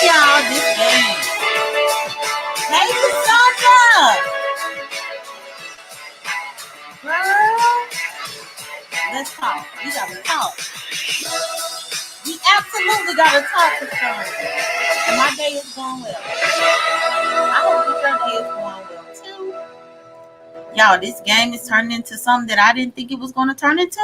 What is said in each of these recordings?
y'all, this game. Hey, Cassandra! Girl, let's talk. We gotta talk. We absolutely gotta talk, Cassandra. And my day is going well. I hope that your day is going well too. Y'all, this game is turning into something that I didn't think it was gonna turn into. Do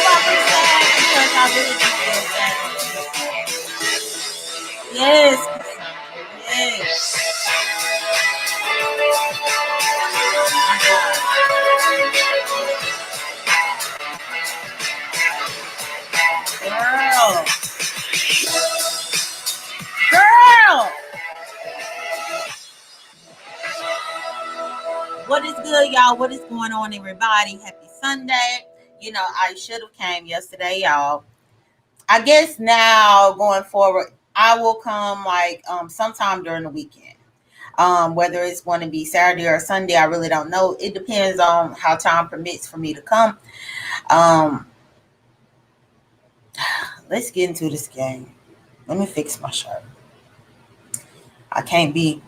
I feel sad? Because I really do feel sad. Yes, yes. Girl, girl. What is good, y'all? What is going on, everybody? Happy Sunday. You know, I should have came yesterday, y'all. I guess now going forward, I will come like sometime during the weekend. Whether it's going to be Saturday or Sunday, I really don't know. It depends on how time permits for me to come. Um, let's get into this game. Let me fix my shirt. I can't be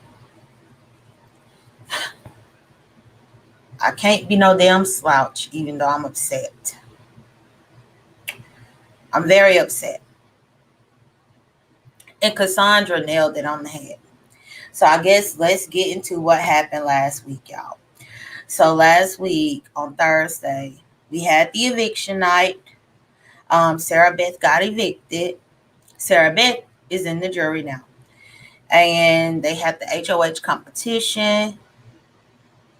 no damn slouch, even though I'm upset. I'm very upset. And Cassandra nailed it on the head. So I guess let's get into what happened last week, y'all. So last week on Thursday, we had the eviction night. Sarah Beth got evicted. Sarah Beth is in the jury now. And they had the HOH competition.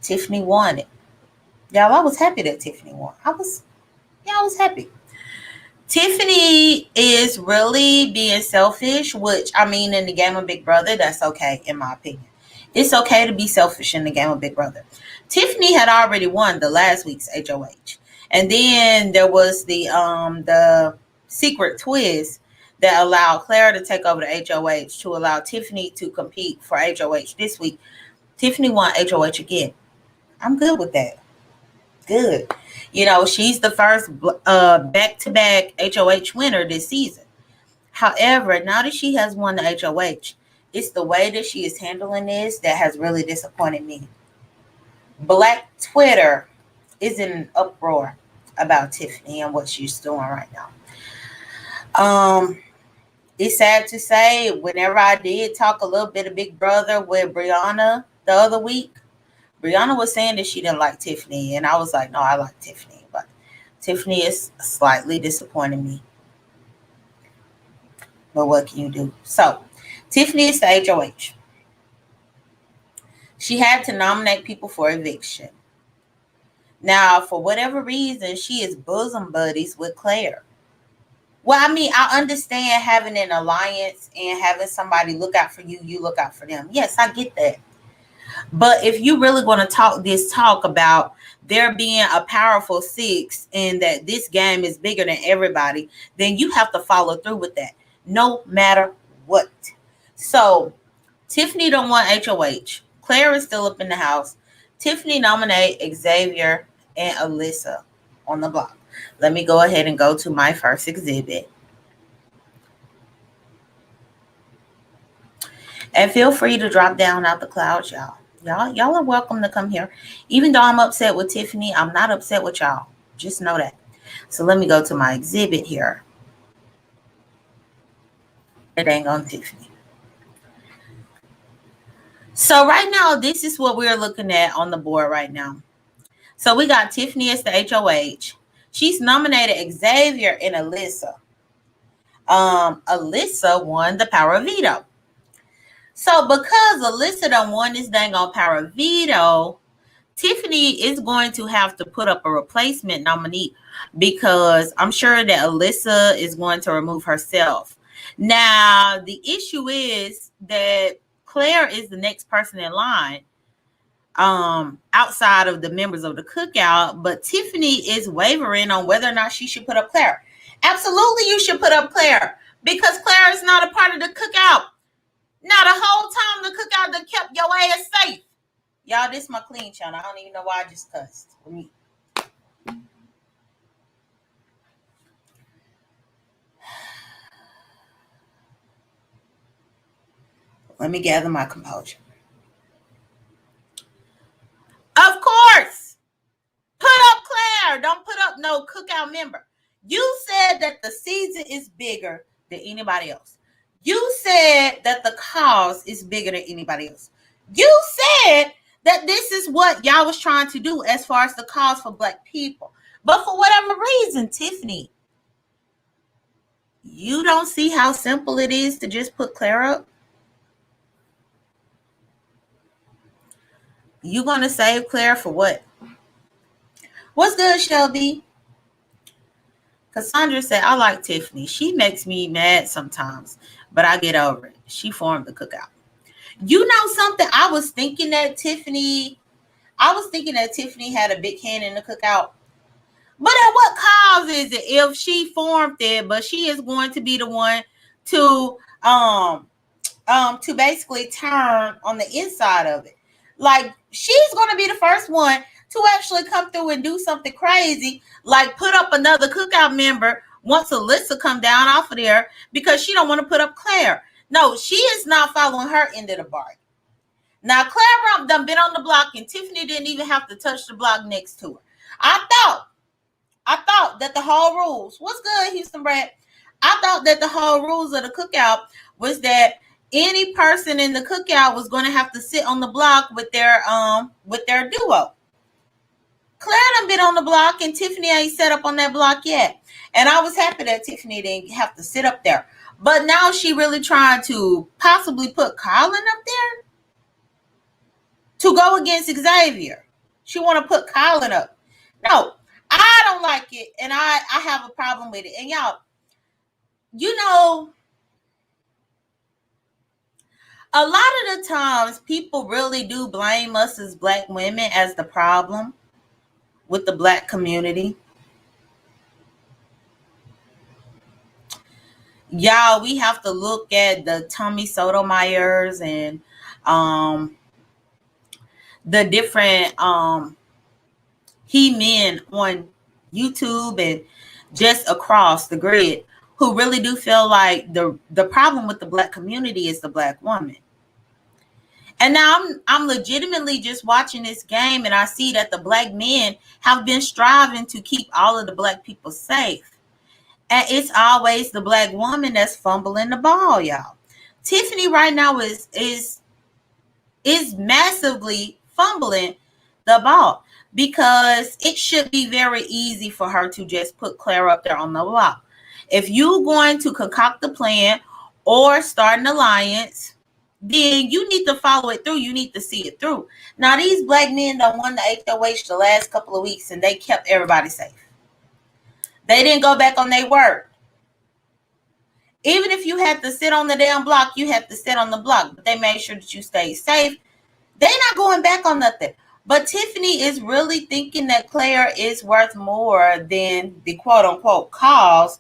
Tiffany won it. Y'all, I was happy that Tiffany won. I was happy. Tiffany is really being selfish, which, I mean, in the game of Big Brother, that's okay, in my opinion. It's okay to be selfish in the game of Big Brother. Tiffany had already won the last week's HOH. And then there was the secret twist that allowed Claire to take over the HOH to allow Tiffany to compete for HOH this week. Tiffany won HOH again. I'm good with that. Good. You know, she's the first back-to-back HOH winner this season. However, now that she has won the HOH, it's the way that she is handling this that has really disappointed me. Black Twitter is in an uproar about Tiffany and what she's doing right now. It's sad to say, whenever I did talk a little bit of Big Brother with Brianna the other week, Brianna was saying that she didn't like Tiffany, and I was like, no, I like Tiffany, but Tiffany is slightly disappointing me. But what can you do? So, Tiffany is the HOH. She had to nominate people for eviction. Now, for whatever reason, she is bosom buddies with Claire. Well, I mean, I understand having an alliance and having somebody look out for you, you look out for them. Yes, I get that. But if you really want to talk about there being a powerful six and that this game is bigger than everybody, then you have to follow through with that, no matter what. So Tiffany don't want HOH. Claire is still up in the house. Tiffany nominate Xavier and Alyssa on the block. Let me go ahead and go to my first exhibit. And feel free to drop down out the clouds, y'all. Y'all are welcome to come here. Even though I'm upset with Tiffany, I'm not upset with y'all. Just know that. So let me go to my exhibit here. It ain't on Tiffany. So right now, this is what we're looking at on the board right now. So we got Tiffany as the HOH. She's nominated Xavier and Alyssa. Alyssa won the power of veto. So because Alyssa done won this dang on power of veto, Tiffany is going to have to put up a replacement nominee because I'm sure that Alyssa is going to remove herself. Now, the issue is that Claire is the next person in line outside of the members of the cookout, but Tiffany is wavering on whether or not she should put up Claire. Absolutely, you should put up Claire because Claire is not a part of the cookout. Now, the whole time the cookout that kept your ass safe. Y'all, this is my clean channel. I don't even know why I just cussed. Let me gather my composure. Of course, put up Claire. Don't put up no cookout member. You said that the season is bigger than anybody else. You said that the cause is bigger than anybody else. You said that this is what y'all was trying to do as far as the cause for Black people. But for whatever reason, Tiffany, you don't see how simple it is to just put Claire up? You gonna save Claire for what? What's good, Shelby? Cassandra said, I like Tiffany. She makes me mad sometimes, but I get over it. She formed the cookout. You know something? I was thinking that Tiffany had a big hand in the cookout. But at what cause is it if she formed it, but she is going to be the one to basically turn on the inside of it? Like, she's going to be the first one to actually come through and do something crazy, like put up another cookout member once Alyssa come down off of there because she don't want to put up Claire. No, she is not following her end of the bargain. Now, Claire Rump done been on the block, and Tiffany didn't even have to touch the block next to her. I thought that the whole rules, what's good, Houston Brad? I thought that the whole rules of the cookout was that any person in the cookout was going to have to sit on the block with their duo. Claire done been on the block, and Tiffany ain't set up on that block yet. And I was happy that Tiffany didn't have to sit up there. But now she really trying to possibly put Colin up there to go against Xavier. She want to put Colin up. No, I don't like it, and I have a problem with it. And y'all, you know, a lot of the times people really do blame us as Black women as the problem with the Black community. Y'all, we have to look at the Tommy Sotomayers and the different he-men on YouTube and just across the grid who really do feel like the problem with the Black community is the Black woman. And now I'm legitimately just watching this game, and I see that the Black men have been striving to keep all of the Black people safe. And it's always the Black woman that's fumbling the ball, y'all. Tiffany right now is massively fumbling the ball because it should be very easy for her to just put Claire up there on the block. If you're going to concoct a plan or start an alliance, then you need to follow it through. You need to see it through. Now, these Black men done won the HOH the last couple of weeks, and they kept everybody safe. They didn't go back on their word. Even if you had to sit on the damn block, you had to sit on the block. But they made sure that you stayed safe. They're not going back on nothing. But Tiffany is really thinking that Claire is worth more than the quote-unquote cause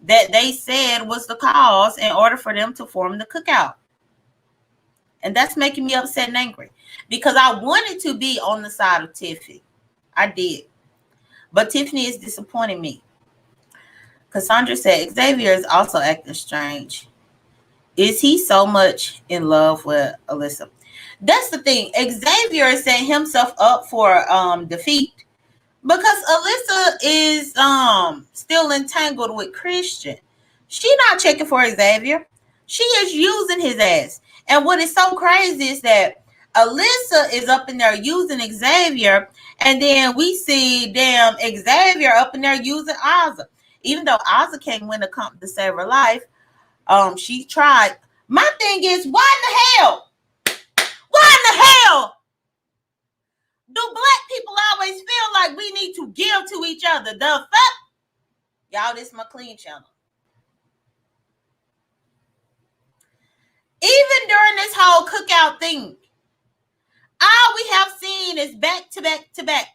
that they said was the cause in order for them to form the cookout. And that's making me upset and angry because I wanted to be on the side of Tiffany. I did. But Tiffany is disappointing me. Cassandra said, Xavier is also acting strange. Is he so much in love with Alyssa? That's the thing. Xavier is setting himself up for defeat because Alyssa is still entangled with Christian. She not checking for Xavier. She is using his ass. And what is so crazy is that Alyssa is up in there using Xavier, and then we see damn Xavier up in there using Azah. Even though Azah can't win a comp to save her life, she tried. My thing is, why in the hell? Why in the hell do Black people always feel like we need to give to each other? The fuck? Y'all, this is my clean channel. Even during this whole cookout thing, all we have seen is back to back to back.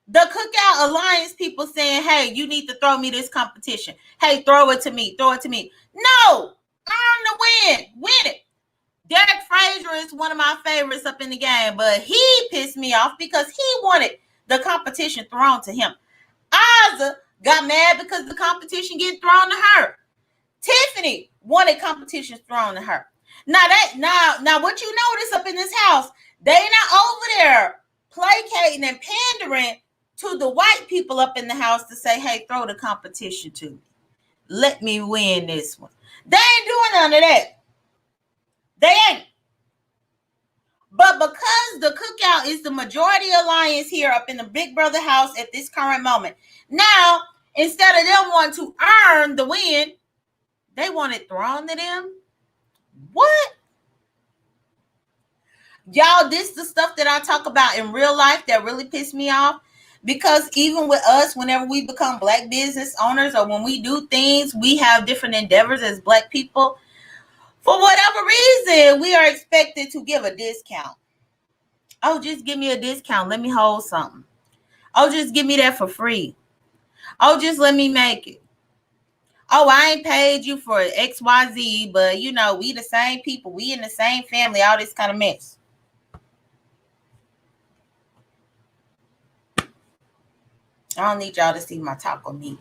The Cookout Alliance people saying, hey, you need to throw me this competition. Hey, throw it to me. Throw it to me. No. Earn the win. Win it. Derek Frazier is one of my favorites up in the game, but he pissed me off because he wanted the competition thrown to him. Ozzy got mad because the competition get thrown to her. Tiffany wanted competition thrown to her. Now what you notice up in this house, they not over there placating and pandering to the white people up in the house to say, hey, throw the competition to me. Let me win this one. They ain't doing none of that. They ain't. But because the cookout is the majority alliance here up in the Big Brother house at this current moment, now, instead of them wanting to earn the win, they want it thrown to them? What? Y'all, this is the stuff that I talk about in real life that really pissed me off. Because even with us, whenever we become Black business owners or when we do things, we have different endeavors as Black people. For whatever reason, we are expected to give a discount. Oh, just give me a discount. Let me hold something. Oh, just give me that for free. Oh, just let me make it. Oh, I ain't paid you for XYZ, but you know, we the same people. We in the same family, all this kind of mess. I don't need y'all to see my taco meat.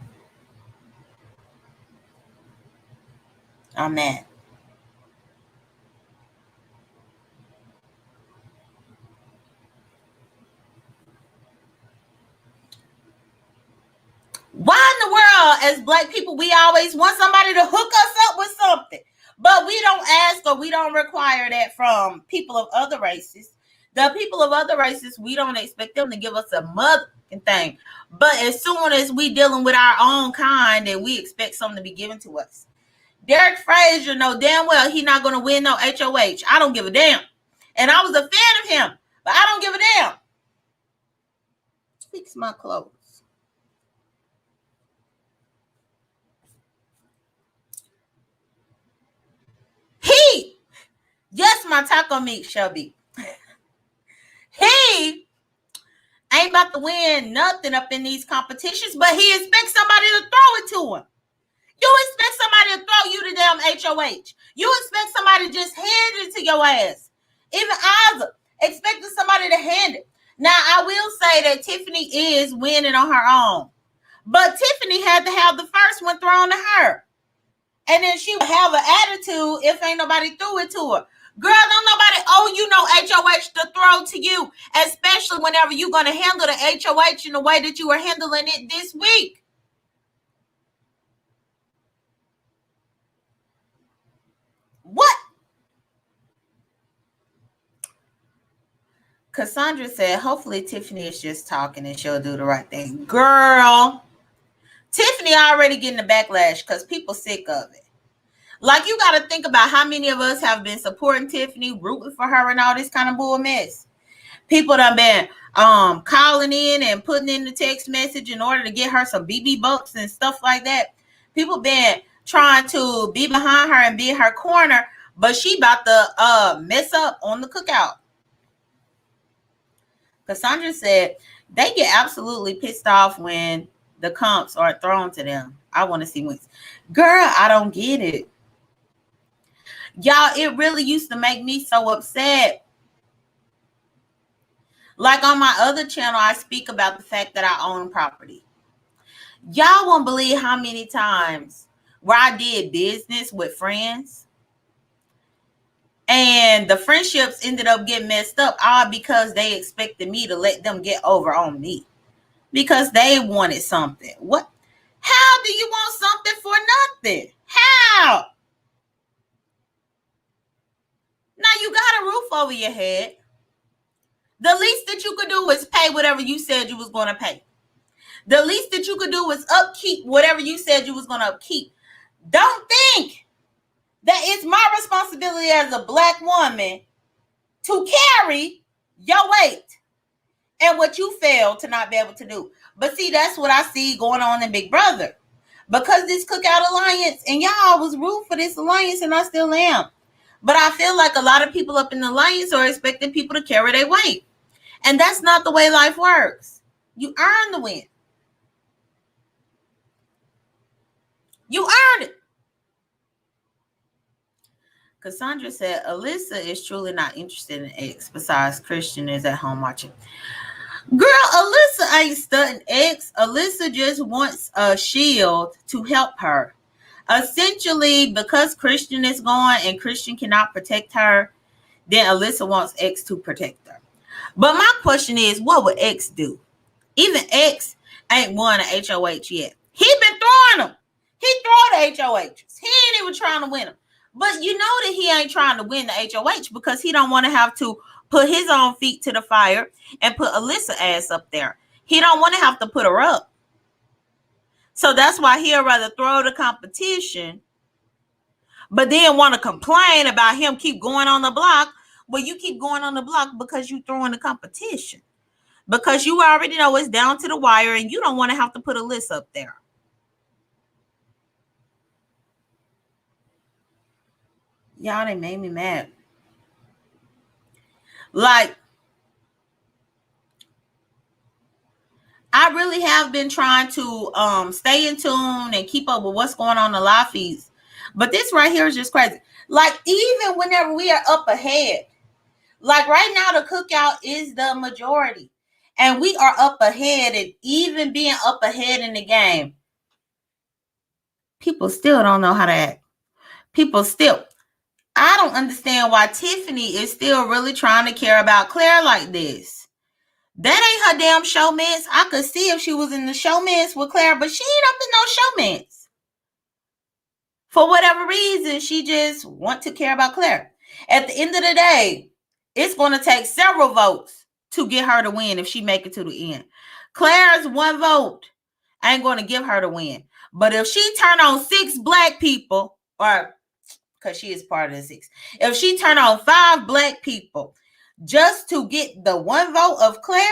I'm mad. Why in the world, as Black people, we always want somebody to hook us up with something, but we don't ask or we don't require that from people of other races. The people of other races, we don't expect them to give us a motherfucking thing. But as soon as we dealing with our own kind, then we expect something to be given to us. Derek Frazier know damn well he not going to win no HOH. I don't give a damn. And I was a fan of him, but I don't give a damn. Fix my clothes. Yes, my taco meat, Shelby. He ain't about to win nothing up in these competitions, but he expects somebody to throw it to him. You expect somebody to throw you the damn HOH. You expect somebody to just hand it to your ass. Even Ozzy expecting somebody to hand it. Now, I will say that Tiffany is winning on her own. But Tiffany had to have the first one thrown to her. And then she would have an attitude if ain't nobody threw it to her. Girl, don't nobody owe you no HOH to throw to you, especially whenever you're going to handle the HOH in the way that you were handling it this week. What? Cassandra said, hopefully Tiffany is just talking and she'll do the right thing. Girl, Tiffany already getting the backlash because people sick of it. Like, you got to think about how many of us have been supporting Tiffany, rooting for her and all this kind of bull mess. People done been calling in and putting in the text message in order to get her some BB bucks and stuff like that. People been trying to be behind her and be in her corner, but she about to mess up on the cookout. Cassandra said they get absolutely pissed off when the comps are thrown to them. I want to see wins. Girl, I don't get it. Y'all, it really used to make me so upset. Like on my other channel, I speak about the fact that I own property. Y'all won't believe how many times where I did business with friends and the friendships ended up getting messed up all because they expected me to let them get over on me because they wanted something. What? How do you want something for nothing? How? Now you got a roof over your head. The least that you could do is pay whatever you said you was going to pay. The least that you could do is upkeep whatever you said you was going to upkeep. Don't think that it's my responsibility as a Black woman to carry your weight and what you fail to not be able to do. But see, that's what I see going on in Big Brother. Because this Cookout Alliance, and y'all was rooting for this alliance, and I still am. But I feel like a lot of people up in the alliance are expecting people to carry their weight. And that's not the way life works. You earn the win. You earned it. Cassandra said Alyssa is truly not interested in X. Besides, Christian is at home watching. Girl, Alyssa ain't studying X. Alyssa just wants a shield to help her. Essentially, because Christian is gone and Christian cannot protect her, then Alyssa wants X to protect her. But my question is, what would X do? Even X ain't won an HOH yet. He been throwing them. He throw the HOHs. He ain't even trying to win them. But you know that he ain't trying to win the HOH because he don't want to have to put his own feet to the fire and put Alyssa ass up there. He don't want to have to put her up. So that's why he'll rather throw the competition, but then want to complain about him keep going on the block. Well, you keep going on the block because you throwing the competition. Because you already know it's down to the wire and you don't want to have to put Alyssa up there. Y'all, they made me mad. Like, I really have been trying to stay in tune and keep up with what's going on in the live feeds. But this right here is just crazy. Like, even whenever we are up ahead, like right now, the cookout is the majority. And we are up ahead, and even being up ahead in the game, people still don't know how to act. People still, I don't understand why Tiffany is still really trying to care about Claire like this. That ain't her damn showmance. I could see if she was in the showmance with Claire, but she ain't up in no showmance. For whatever reason, she just want to care about Claire. At the end of the day, it's going to take several votes to get her to win if she make it to the end. Claire's one vote ain't going to give her the win. But if she turn on 6 black people, or because she is part of the 6, if she turn on 5 black people just to get the one vote of Claire,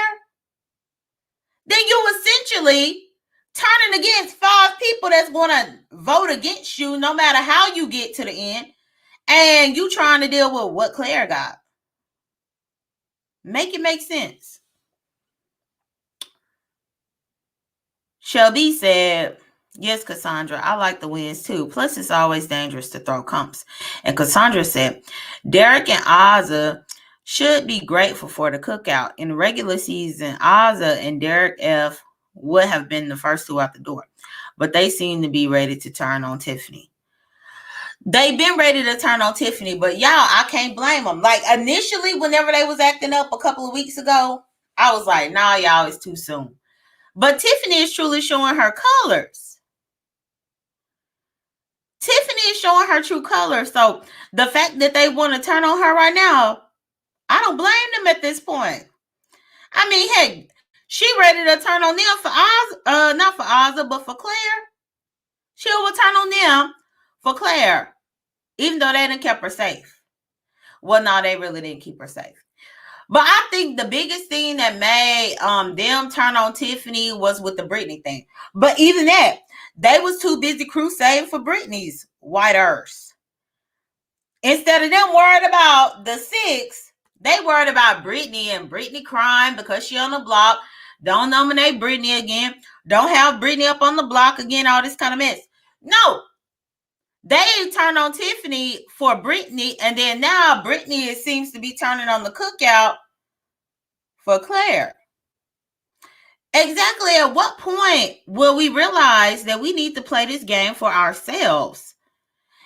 then you essentially turning against 5 people that's going to vote against you no matter how you get to the end, and you trying to deal with what Claire got. Make it make sense. Shelby said, yes, Cassandra, I like the wins too. Plus, it's always dangerous to throw comps. And Cassandra said, Derek and Azah should be grateful for the cookout. In the regular season, Azah and Derek F would have been the first 2 out the door. But they seem to be ready to turn on Tiffany. They've been ready to turn on Tiffany, but y'all, I can't blame them. Like, initially, whenever they was acting up a couple of weeks ago, I was like, nah, y'all, it's too soon. But Tiffany is truly showing her colors. Tiffany is showing her true colors. So the fact that they want to turn on her right now, I don't blame them at this point. I mean, hey, she ready to turn on them for Azah, not for Azah, but for Claire. She will turn on them for Claire, even though they didn't keep her safe. Well, no, they really didn't keep her safe. But I think the biggest thing that made them turn on Tiffany was with the Britney thing. But even that, they was too busy crusading for Britney's white earth. Instead of them worried about the 6, they worried about Britney and Britney crying because she on the block. Don't nominate Britney again. Don't have Britney up on the block again. All this kind of mess. No. They turned on Tiffany for Britney, and then now Britney seems to be turning on the cookout for Claire. Exactly at what point will we realize that we need to play this game for ourselves?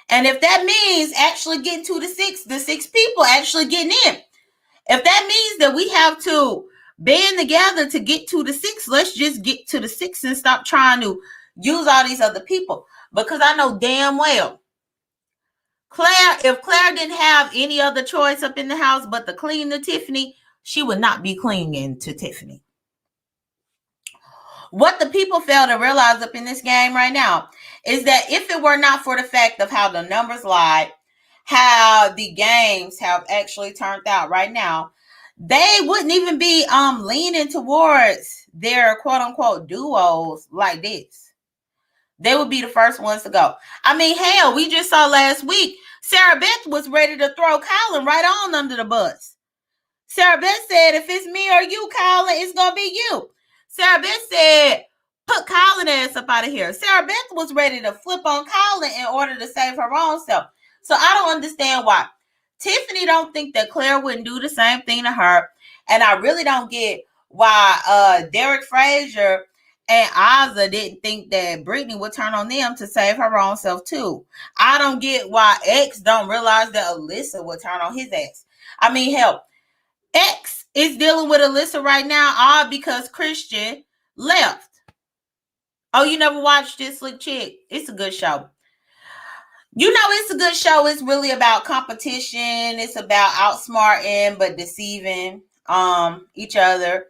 And if that means actually getting to the 6 people actually getting in. If that means that we have to band together to get to the 6, let's just get to the 6 and stop trying to use all these other people. Because I know damn well, Claire, if Claire didn't have any other choice up in the house but to clean to Tiffany, she would not be clinging to Tiffany. What the people fail to realize up in this game right now is that if it were not for the fact of how the numbers lie, how the games have actually turned out right now, they wouldn't even be leaning towards their quote unquote duos like this. They would be the first ones to go. I mean, hell, we just saw last week, Sarah Beth was ready to throw Colin right on under the bus. Sarah Beth said, if it's me or you, Colin, it's going to be you. Sarah Beth said, put Colin ass up out of here. Sarah Beth was ready to flip on Colin in order to save her own self. So I don't understand why. Tiffany don't think that Claire wouldn't do the same thing to her. And I really don't get why Derek Frazier and Ozzy didn't think that Brittany would turn on them to save her own self too. I don't get why X don't realize that Alyssa would turn on his ass. I mean, hell, X is dealing with Alyssa right now all because Christian left. Oh, you never watched this, Slick Chick? It's a good show. You know, it's a good show. It's really about competition. It's about outsmarting but deceiving each other.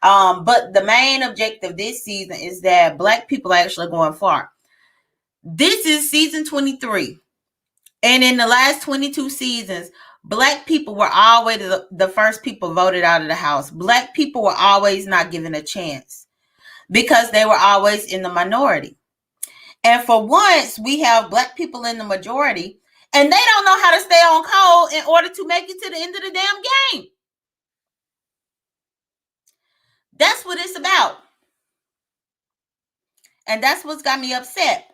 But the main objective this season is that Black people are actually going far. This is season 23. And in the last 22 seasons, Black people were always the first people voted out of the house. Black people were always not given a chance because they were always in the minority. And for once, we have Black people in the majority, and they don't know how to stay on code in order to make it to the end of the damn game. That's what it's about. And that's what's got me upset.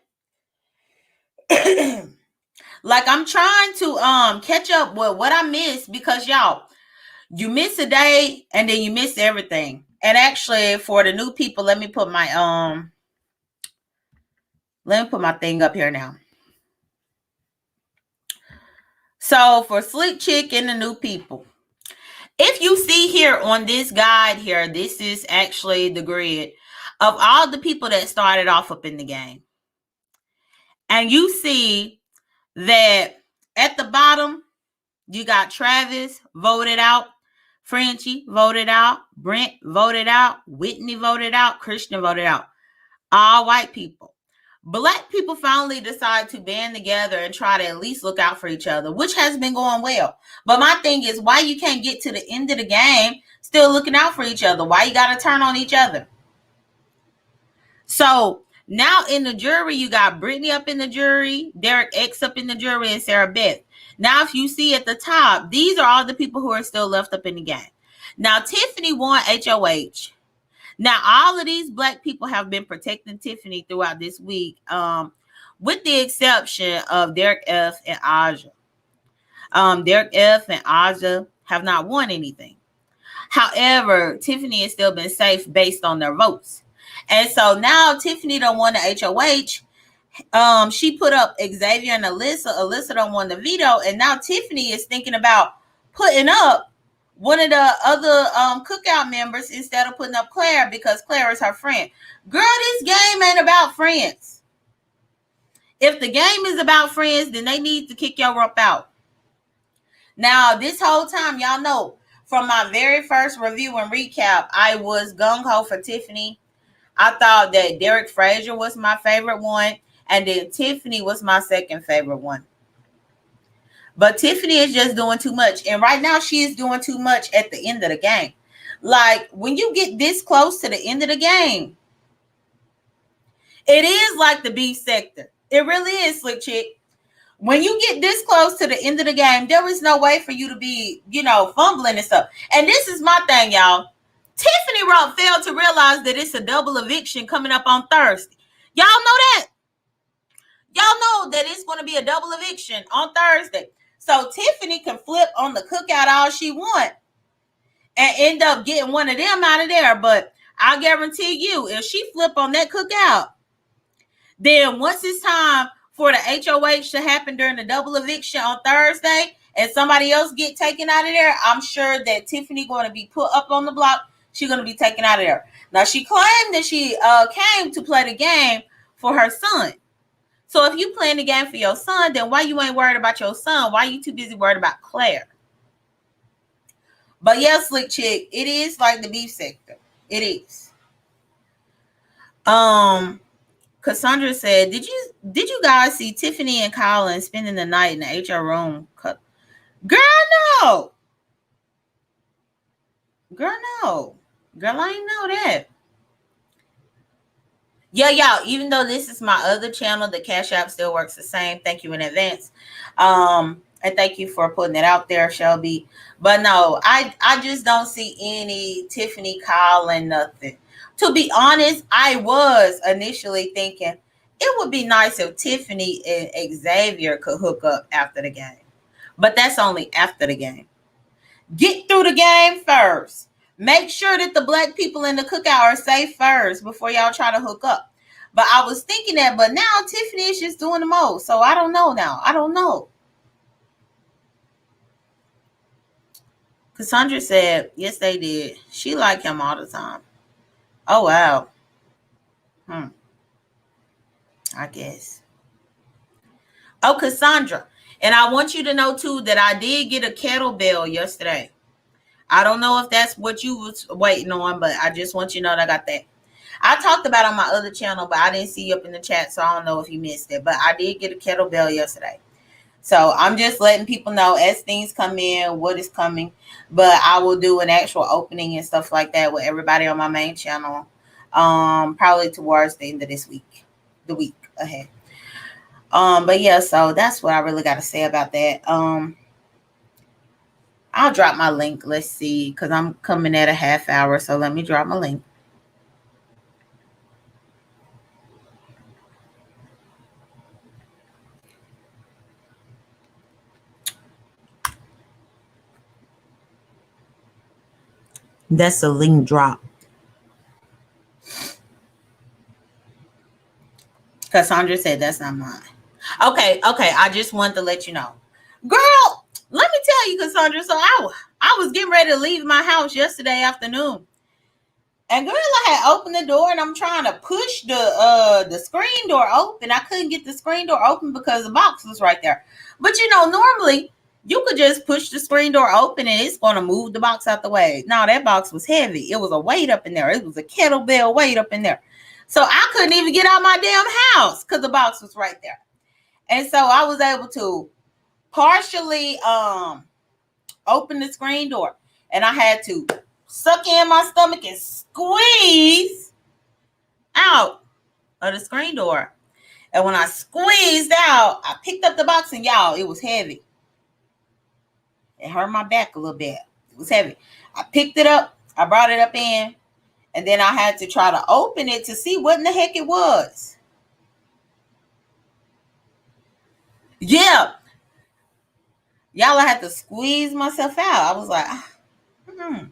Like, I'm trying to catch up with what I missed because, y'all, you miss a day and then you miss everything. And actually, for the new people, let me put my thing up here now. So for Slick Chick and the new people, if you see here on this guide here, this is actually the grid of all the people that started off up in the game. And you see that at the bottom, you got Travis voted out, Frenchie voted out, Brent voted out, Whitney voted out, Christian voted out. All white people. Black people finally decide to band together and try to at least look out for each other, which has been going well. But my thing is, why you can't get to the end of the game still looking out for each other? Why you got to turn on each other? So now in the jury, you got Brittany up in the jury, Derek X up in the jury, and Sarah Beth. Now, if you see at the top, these are all the people who are still left up in the game. Now, Tiffany won HOH. Now, all of these Black people have been protecting Tiffany throughout this week, with the exception of Derek F. and Aja. Derek F. and Aja have not won anything. However, Tiffany has still been safe based on their votes. And so now Tiffany don't won the HOH. She put up Xavier and Alyssa. Alyssa don't won the veto. And now Tiffany is thinking about putting up one of the other cookout members instead of putting up Claire because Claire is her friend. Girl, this game ain't about friends. If the game is about friends, then they need to kick your rump out. Now, this whole time, y'all know, from my very first review and recap, I was gung-ho for Tiffany. I thought that Derek Frazier was my favorite one, and then Tiffany was my second favorite one. But Tiffany is just doing too much. And right now she is doing too much at the end of the game. Like, when you get this close to the end of the game, it is like the beef sector. It really is, Slick Chick. When you get this close to the end of the game, there is no way for you to be, fumbling and stuff. And this is my thing, y'all. Tiffany Rump failed to realize that it's a double eviction coming up on Thursday. Y'all know that? Y'all know that it's going to be a double eviction on Thursday. So Tiffany can flip on the cookout all she wants and end up getting one of them out of there. But I guarantee you, if she flip on that cookout, then once it's time for the HOH to happen during the double eviction on Thursday and somebody else get taken out of there, I'm sure that Tiffany going to be put up on the block. She's going to be taken out of there. Now, she claimed that she came to play the game for her son. So if you playing the game for your son, then why you ain't worried about your son? Why you too busy worried about Claire? But yeah, Slick Chick, it is like the beef sector. It is. Cassandra said, did you guys see Tiffany and Colin spending the night in the HR room? Girl, no. Girl, no. Girl, I ain't know that. Yeah, y'all, even though this is my other channel, the Cash App still works the same. Thank you in advance. And thank you for putting it out there, Shelby. But no, I just don't see any Tiffany Colin, nothing. To be honest, I was initially thinking it would be nice if Tiffany and Xavier could hook up after the game. But that's only after the game. Get through the game first. Make sure that the black people in the cookout are safe first before y'all try to hook up. But I was thinking that, but now Tiffany is just doing the most. So I don't know now. I don't know. Cassandra said, yes, they did. She liked him all the time. Oh, wow. I guess. Oh, Cassandra. And I want you to know, too, that I did get a kettlebell yesterday. I don't know if that's what you was waiting on, but I just want you to know that I got that. I talked about it on my other channel, but I didn't see you up in the chat, so I don't know if you missed it. But I did get a kettlebell yesterday. So I'm just letting people know as things come in, what is coming. But I will do an actual opening and stuff like that with everybody on my main channel. Probably towards the end of this week, the week ahead. But yeah, so that's what I really got to say about that. I'll drop my link. Let's see, because I'm coming at a half hour, so let me drop my link. That's a link drop. Cassandra said that's not mine. Okay. I just wanted to let you know. Girl, let me tell you, Cassandra. So I was getting ready to leave my house yesterday afternoon. And girl, I had opened the door and I'm trying to push the screen door open. I couldn't get the screen door open because the box was right there. But normally you could just push the screen door open and it's going to move the box out the way. No, that box was heavy. It was a weight up in there. It was a kettlebell weight up in there. So I couldn't even get out my damn house because the box was right there. And so I was able to partially open the screen door. And I had to suck in my stomach and squeeze out of the screen door. And when I squeezed out, I picked up the box and y'all, it was heavy. It hurt my back a little bit. It was heavy. I picked it up. I brought it up in. And then I had to try to open it to see what in the heck it was. Yeah. Y'all, I had to squeeze myself out. I was like, no.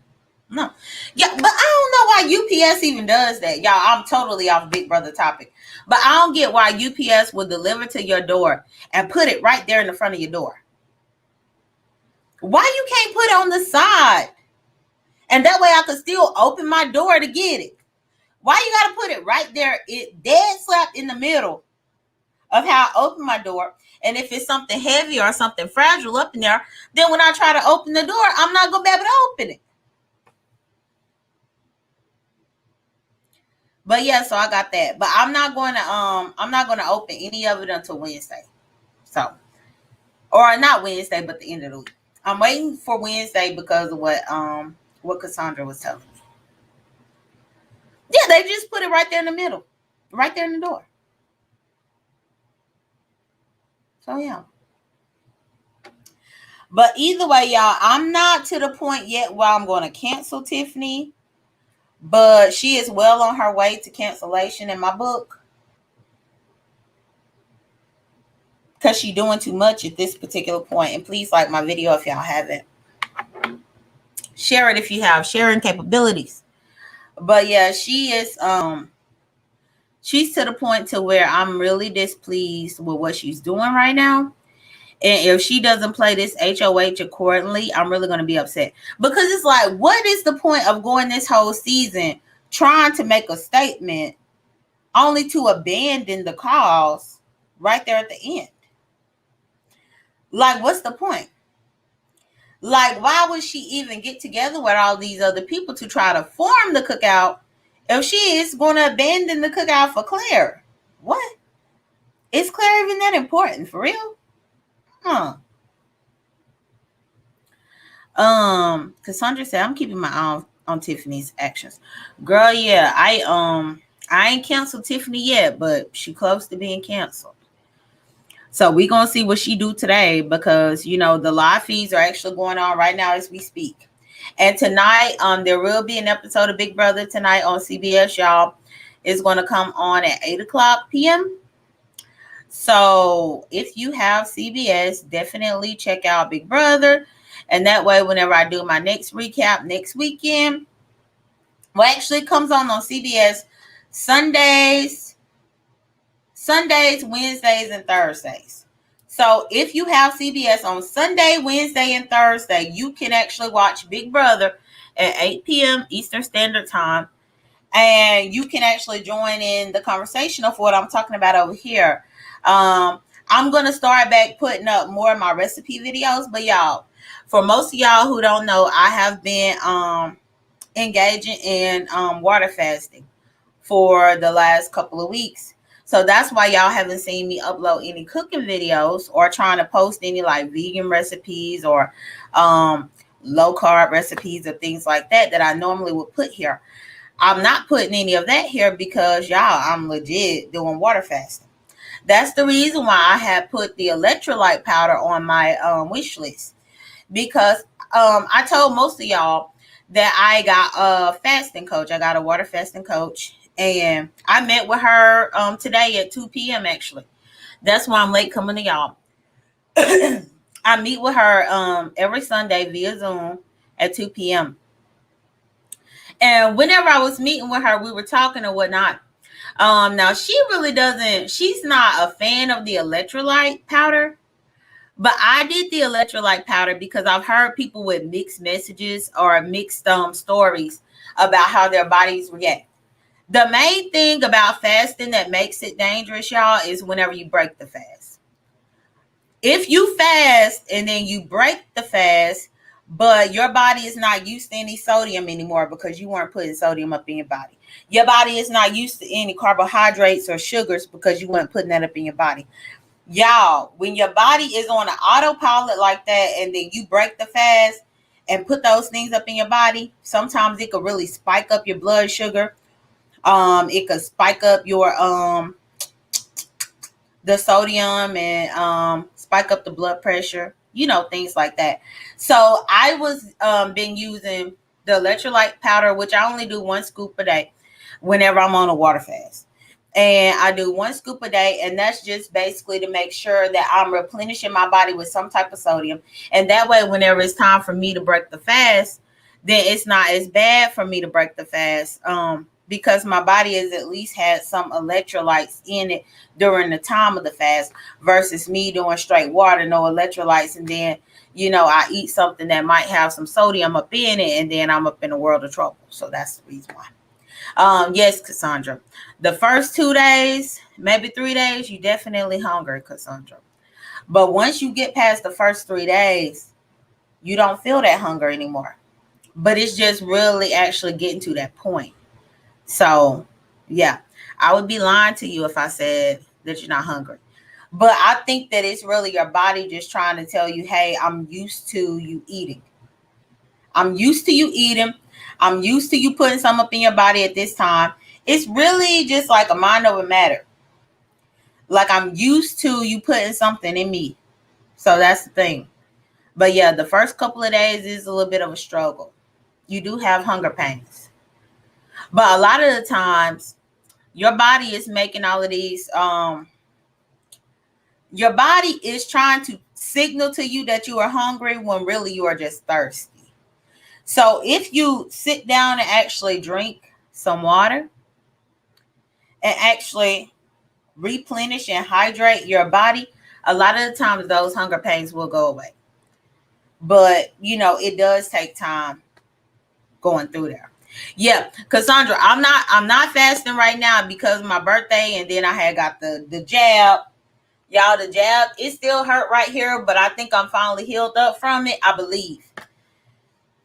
Yeah, but I don't know why UPS even does that. Y'all, I'm totally off Big Brother topic. But I don't get why UPS would deliver to your door and put it right there in the front of your door. Why you can't put it on the side? And that way I could still open my door to get it. Why you got to put it right there, it dead slap in the middle of how I open my door? And if it's something heavy or something fragile up in there, then when I try to open the door, I'm not going to be able to open it. But yeah, so I got that. But I'm not going to open any of it until Wednesday. So, or not Wednesday, but the end of the week. I'm waiting for Wednesday because of what Cassandra was telling me. Yeah, they just put it right there in the middle, right there in the door. So yeah. But either way, y'all, I'm not to the point yet where I'm going to cancel Tiffany, but she is well on her way to cancellation in my book. Because she's doing too much at this particular point. And please like my video if y'all haven't. Share it if you have sharing capabilities. But yeah, she is she's to the point to where I'm really displeased with what she's doing right now. And if she doesn't play this HOH accordingly, I'm really going to be upset. Because it's like, what is the point of going this whole season trying to make a statement only to abandon the cause right there at the end? Like, what's the point? Like, why would she even get together with all these other people to try to form the cookout if she is going to abandon the cookout for Claire? What? Is Claire even that important? For real? Huh. Cassandra said, I'm keeping my eye on Tiffany's actions. Girl, yeah, I ain't canceled Tiffany yet, but she close to being canceled. So we're going to see what she do today because, the live feeds are actually going on right now as we speak. And tonight, there will be an episode of Big Brother tonight on CBS, y'all. It's going to come on at 8 o'clock p.m. So if you have CBS, definitely check out Big Brother. And that way, whenever I do my next recap next weekend, well, actually, it comes on CBS Sundays, Wednesdays, and Thursdays. So if you have CBS on Sunday, Wednesday, and Thursday, you can actually watch Big Brother at 8 p.m. Eastern Standard Time. And you can actually join in the conversation of what I'm talking about over here. I'm going to start back putting up more of my recipe videos. But y'all, for most of y'all who don't know, I have been engaging in water fasting for the last couple of weeks. So that's why y'all haven't seen me upload any cooking videos or trying to post any like vegan recipes or low carb recipes or things like that I normally would put here. I'm not putting any of that here because y'all, I'm legit doing water fasting. That's the reason why I had put the electrolyte powder on my wish list, because I told most of y'all that I got a fasting coach. I got a water fasting coach, and I met with her today at 2 p.m. actually. That's why I'm late coming to y'all. I meet with her every Sunday via Zoom at 2 p.m. And whenever I was meeting with her, we were talking and whatnot. Now she really doesn't, she's not a fan of the electrolyte powder, but I did the electrolyte powder because I've heard people with mixed messages or mixed stories about how their bodies react. The main thing about fasting that makes it dangerous, y'all, is whenever you break the fast. If you fast and then you break the fast, but your body is not used to any sodium anymore because you weren't putting sodium up in your body. Your body is not used to any carbohydrates or sugars because you weren't putting that up in your body. Y'all, when your body is on an autopilot like that and then you break the fast and put those things up in your body, sometimes it could really spike up your blood sugar. It could spike up your the sodium and spike up the blood pressure, things like that. So I was been using the electrolyte powder, which I only do 1 scoop a day whenever I'm on a water fast. And I do 1 scoop a day, and that's just basically to make sure that I'm replenishing my body with some type of sodium. And that way, whenever it's time for me to break the fast, then it's not as bad for me to break the fast. Because my body has at least had some electrolytes in it during the time of the fast versus me doing straight water, no electrolytes. And then, I eat something that might have some sodium up in it, and then I'm up in a world of trouble. So that's the reason why. Yes, Cassandra. The first 2 days, maybe 3 days, you definitely hungry, Cassandra. But once you get past the first 3 days, you don't feel that hunger anymore. But it's just really actually getting to that point. So, yeah, I would be lying to you if I said that you're not hungry. But I think that it's really your body just trying to tell you, hey, I'm used to you eating. I'm used to you eating. I'm used to you putting some up in your body at this time. It's really just like a mind over matter. Like I'm used to you putting something in me. So that's the thing. But yeah, the first couple of days is a little bit of a struggle. You do have hunger pains. But a lot of the times, your body is making all of these, your body is trying to signal to you that you are hungry when really you are just thirsty. So if you sit down and actually drink some water and actually replenish and hydrate your body, a lot of the times those hunger pains will go away. But, it does take time going through there. Yeah, Cassandra, I'm not fasting right now because of my birthday, and then I had got the jab. Y'all, the jab, it still hurt right here, but I think I'm finally healed up from it, I believe.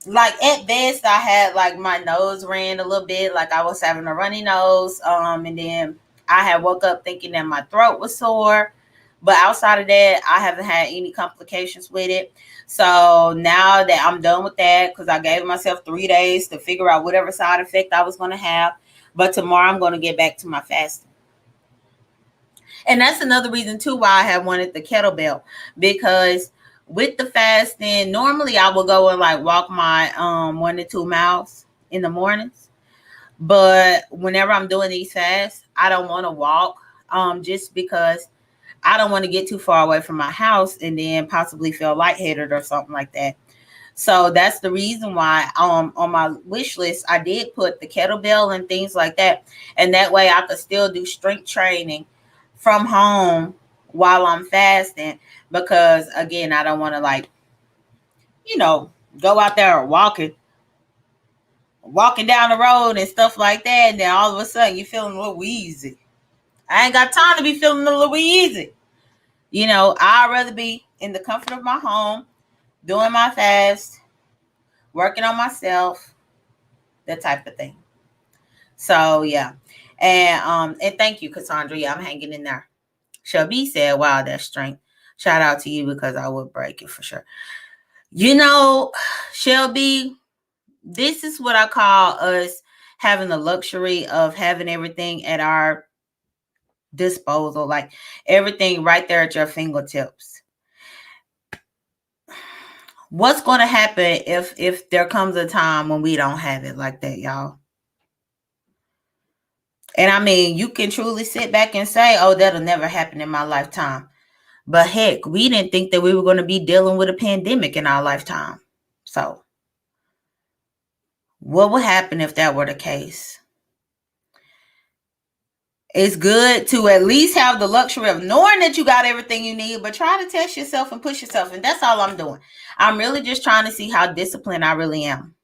Like at best, I had like my nose ran a little bit, like I was having a runny nose. And then I had woke up thinking that my throat was sore. But outside of that, I haven't had any complications with it. So now that I'm done with that, because I gave myself 3 days to figure out whatever side effect I was going to have. But tomorrow I'm going to get back to my fasting. And that's another reason too why I have wanted the kettlebell, because with the fasting, normally I will go and like walk my 1 to 2 miles in the mornings. But whenever I'm doing these fasts, I don't want to walk just because I don't want to get too far away from my house and then possibly feel lightheaded or something like that. So that's the reason why on my wish list I did put the kettlebell and things like that. And that way I could still do strength training from home while I'm fasting, because again, I don't want to, like, go out there walking down the road and stuff like that, and then all of a sudden you're feeling a little wheezy. I ain't got time to be feeling a little wheezy. I'd rather be in the comfort of my home, doing my fast, working on myself, that type of thing. So yeah. And thank you, Cassandra. Yeah, I'm hanging in there. Shelby said, wow, that's strength. Shout out to you, because I would break it for sure. Shelby, this is what I call us having the luxury of having everything at our disposal, like everything right there at your fingertips. What's going to happen if there comes a time when we don't have it like that, y'all? And I mean, you can truly sit back and say, oh, that'll never happen in my lifetime. But heck, we didn't think that we were going to be dealing with a pandemic in our lifetime. So what would happen if that were the case? It's good to at least have the luxury of knowing that you got everything you need, but try to test yourself and push yourself. And that's all I'm doing. I'm really just trying to see how disciplined I really am.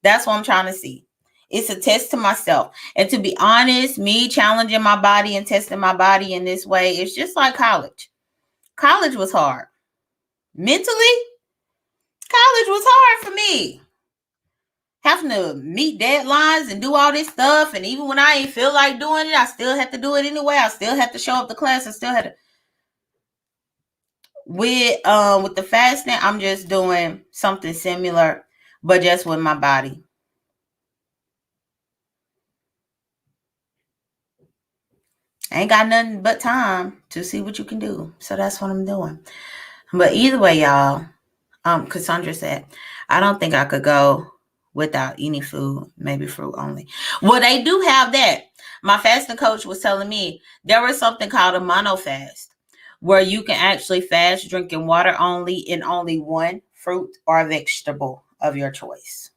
That's what I'm trying to see. It's a test to myself. And to be honest, me challenging my body and testing my body in this way, it's just like college. College was hard. Mentally, college was hard for me. Having to meet deadlines and do all this stuff. And even when I ain't feel like doing it, I still had to do it anyway. I still had to show up to class. I still had to. With the fasting, I'm just doing something similar, but just with my body. I ain't got nothing but time to see what you can do. So that's what I'm doing. But either way, y'all, Cassandra said, I don't think I could go without any food, maybe fruit only. Well, they do have that. My fasting coach was telling me there was something called a mono fast, where you can actually fast drinking water only and only one fruit or vegetable of your choice.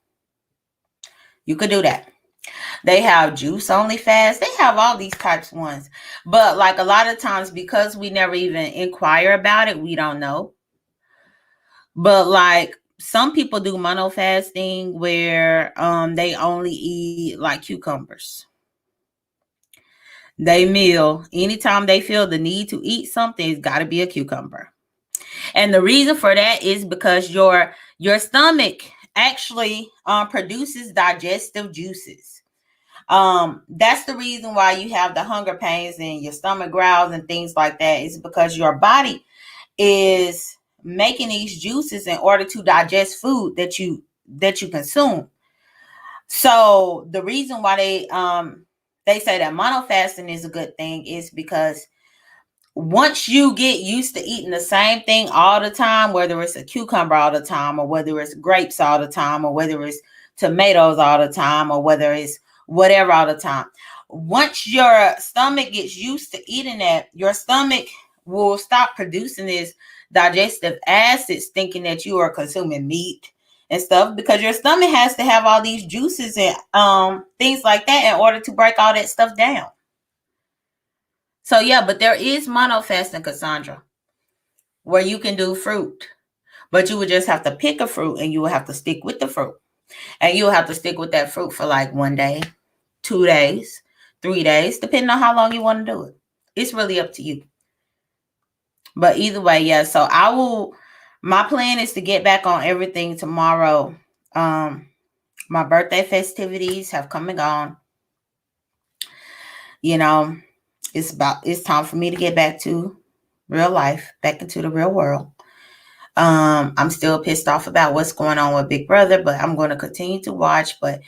You could do that. They have juice only fast. They have all these types of ones. But like a lot of times, because we never even inquire about it, we don't know. But like some people do mono fasting where they only eat like cucumbers. They meal anytime they feel the need to eat something, it's got to be a cucumber. And the reason for that is because your stomach actually produces digestive juices. That's the reason why you have the hunger pains and your stomach growls and things like that. Is because your body is making these juices in order to digest food that you consume. So the reason why they say that mono fasting is a good thing is because once you get used to eating the same thing all the time, whether it's a cucumber all the time, or whether it's grapes all the time, or whether it's tomatoes all the time, or whether it's whatever all the time, once your stomach gets used to eating that, your stomach will stop producing this digestive acids, thinking that you are consuming meat and stuff, because your stomach has to have all these juices and things like that in order to break all that stuff down. So yeah, but there is mono fasting, Cassandra, where you can do fruit, but you would just have to pick a fruit and you will have to stick with the fruit, and you will have to stick with that fruit for like 1 day, 2 days, 3 days, depending on how long you want to do it. It's really up to you. But either way, yeah. So my plan is to get back on everything tomorrow. My birthday festivities have come and gone. It's time for me to get back to real life, back into the real world. I'm still pissed off about what's going on with Big Brother, but I'm going to continue to watch. But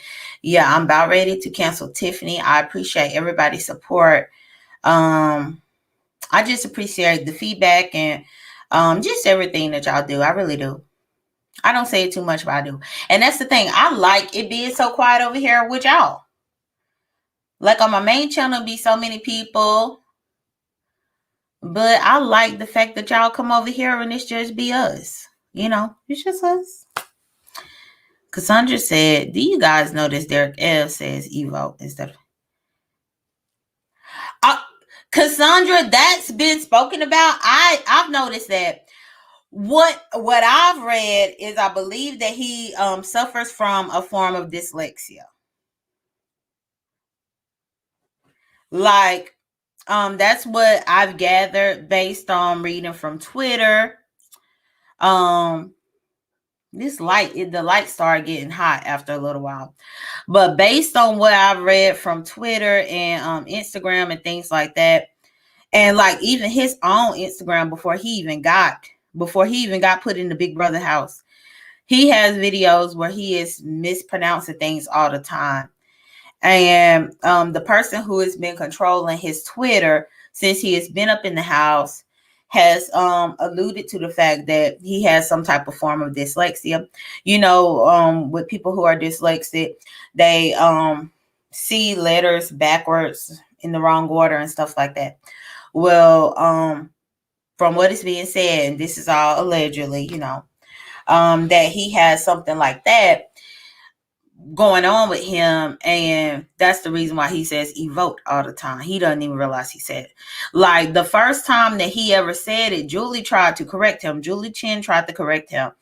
yeah, I'm about ready to cancel Tiffany. I appreciate everybody's support. I just appreciate the feedback and just everything that y'all do. I really do. I don't say it too much, but I do. And that's the thing. I like it being so quiet over here with y'all. Like on my main channel, be so many people. But I like the fact that y'all come over here and it's just be us. It's just us. Cassandra said, do you guys notice Derek F says Evo instead of Cassandra? That's been spoken about. I've noticed that. What I've read is I believe that he suffers from a form of dyslexia. Like, that's what I've gathered based on reading from Twitter. The light started getting hot after a little while. But based on what I've read from Twitter and Instagram and things like that, and like even his own Instagram before he even got put in the Big Brother house, he has videos where he is mispronouncing things all the time. And the person who has been controlling his Twitter since he has been up in the house has alluded to the fact that he has some type of form of dyslexia. With people who are dyslexic, they see letters backwards in the wrong order and stuff like that. Well, from what is being said, and this is all allegedly, that he has something like that going on with him, and that's the reason why he says evoke all the time. He doesn't even realize he said it. Like the first time that he ever said it, Julie tried to correct him. Julie Chen tried to correct him.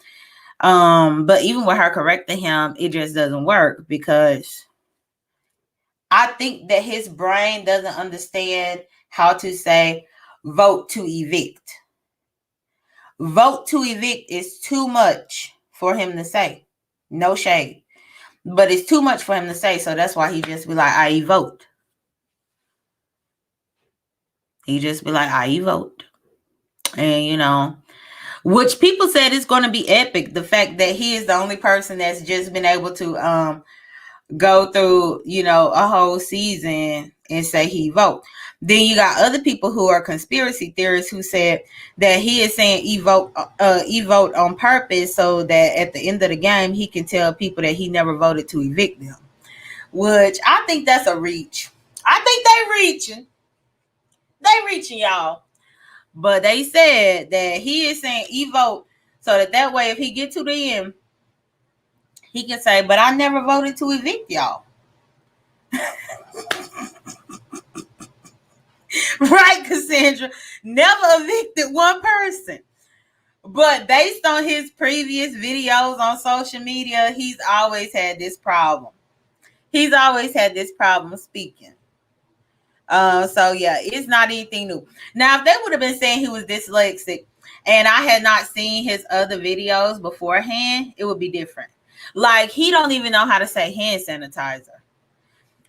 But even with her correcting him, it just doesn't work because I think that his brain doesn't understand how to say vote to evict. Vote to evict is too much for him to say. No shade. But it's too much for him to say, so that's why he just be like, I vote. He just be like, I vote. And, which people said is going to be epic. The fact that he is the only person that's just been able to go through, a whole season and say he vote. Then you got other people who are conspiracy theorists who said that he is saying he vote on purpose so that at the end of the game he can tell people that he never voted to evict them. Which I think that's a reach. I think they reaching. They reaching, y'all. But they said that he is saying he vote so that way if he get to the end, he can say, but I never voted to evict y'all. Right, Cassandra? Never evicted one person. But based on his previous videos on social media, he's always had this problem. He's always had this problem speaking. So yeah, it's not anything new. Now, if they would have been saying he was dyslexic and I had not seen his other videos beforehand, it would be different. Like, he don't even know how to say hand sanitizer.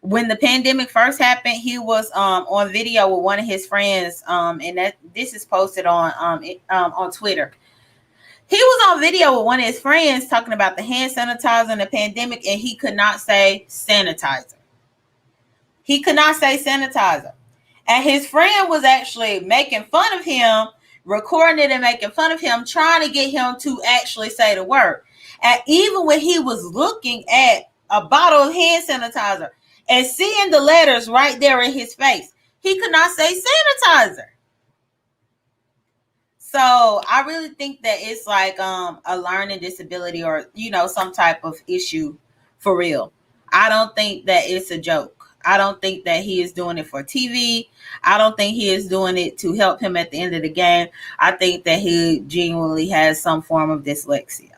When the pandemic first happened, he was on video with one of his friends, and that this is posted on Twitter. He was on video with one of his friends talking about the hand sanitizer and the pandemic, and he could not say sanitizer. He could not say sanitizer. And his friend was actually making fun of him, recording it and making fun of him, trying to get him to actually say the word. And even when he was looking at a bottle of hand sanitizer and seeing the letters right there in his face, he could not say sanitizer. So I really think that it's like a learning disability or, some type of issue for real. I don't think that it's a joke. I don't think that he is doing it for TV. I don't think he is doing it to help him at the end of the game. I think that he genuinely has some form of dyslexia.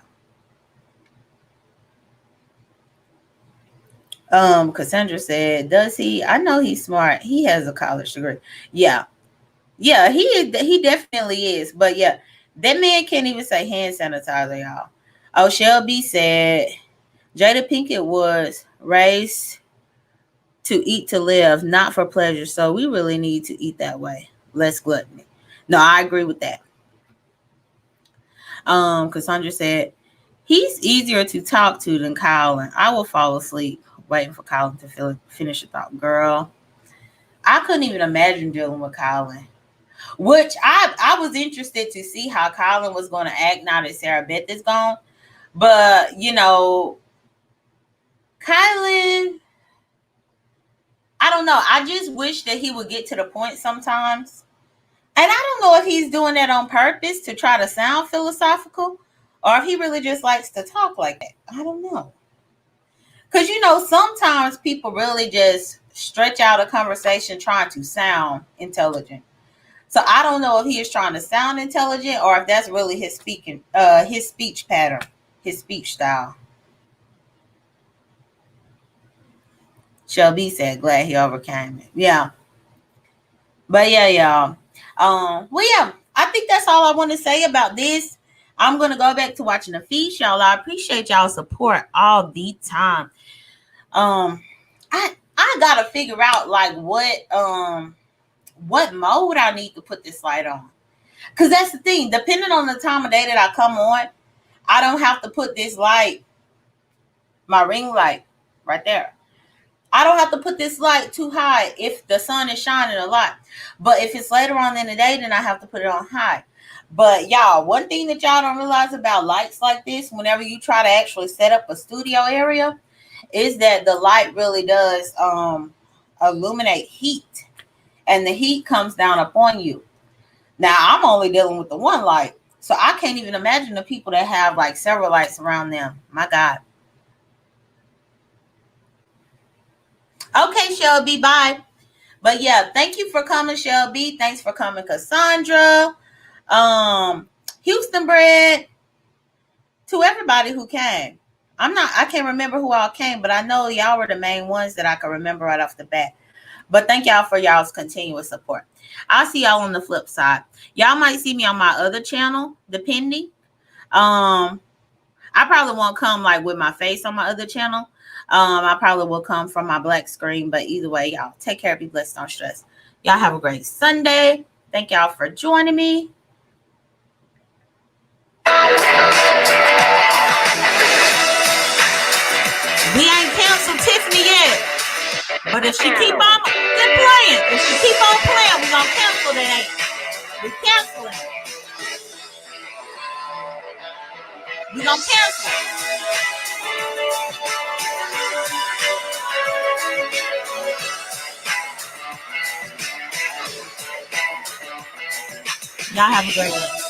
Cassandra said, does he? I know he's smart. He has a college degree. Yeah, he definitely is. But yeah, that man can't even say hand sanitizer, y'all. Oh, Shelby said Jada Pinkett was raised to eat to live, not for pleasure. So we really need to eat that way. Less gluttony. No, I agree with that. Cassandra said he's easier to talk to than Colin. I will fall asleep waiting for Colin to finish the thought. Girl, I couldn't even imagine dealing with Colin. Which I was interested to see how Colin was going to act now that Sarah Beth is gone. But, Colin, I don't know. I just wish that he would get to the point sometimes And I don't know if he's doing that on purpose to try to sound philosophical or if he really just likes to talk like that. I don't know. Because, sometimes people really just stretch out a conversation trying to sound intelligent. So I don't know if he is trying to sound intelligent or if that's really his speech pattern, his speech style. Shelby said, glad he overcame it. Yeah. But yeah, y'all. Well, yeah, I think that's all I want to say about this. I'm gonna go back to watching the feast, y'all. I appreciate y'all support all the time. I gotta figure out like what mode I need to put this light on. Cause that's the thing. Depending on the time of day that I come on, I don't have to put this light, my ring light, right there. I don't have to put this light too high if the sun is shining a lot. But if it's later on in the day, then I have to put it on high. But y'all, one thing that y'all don't realize about lights like this, whenever you try to actually set up a studio area, is that the light really does illuminate heat. And the heat comes down upon you. Now, I'm only dealing with the one light. So I can't even imagine the people that have like several lights around them. My God. Okay, Shelby, bye. But yeah, thank you for coming, Shelby. Thanks for coming, Cassandra. Houston Bread, to everybody who came. I can't remember who all came, but I know y'all were the main ones that I can remember right off the bat. But thank y'all for y'all's continuous support. I'll see y'all on the flip side. Y'all might see me on my other channel, depending. I probably won't come like with my face on my other channel. I probably will come from my black screen, but either way, y'all take care, be blessed, don't stress. Y'all have a great Sunday. Thank y'all for joining me. We ain't canceled Tiffany yet, but if she keep on playing, if she keep on playing, we gonna cancel that. We canceling. We gonna cancel. Y'all have a great one.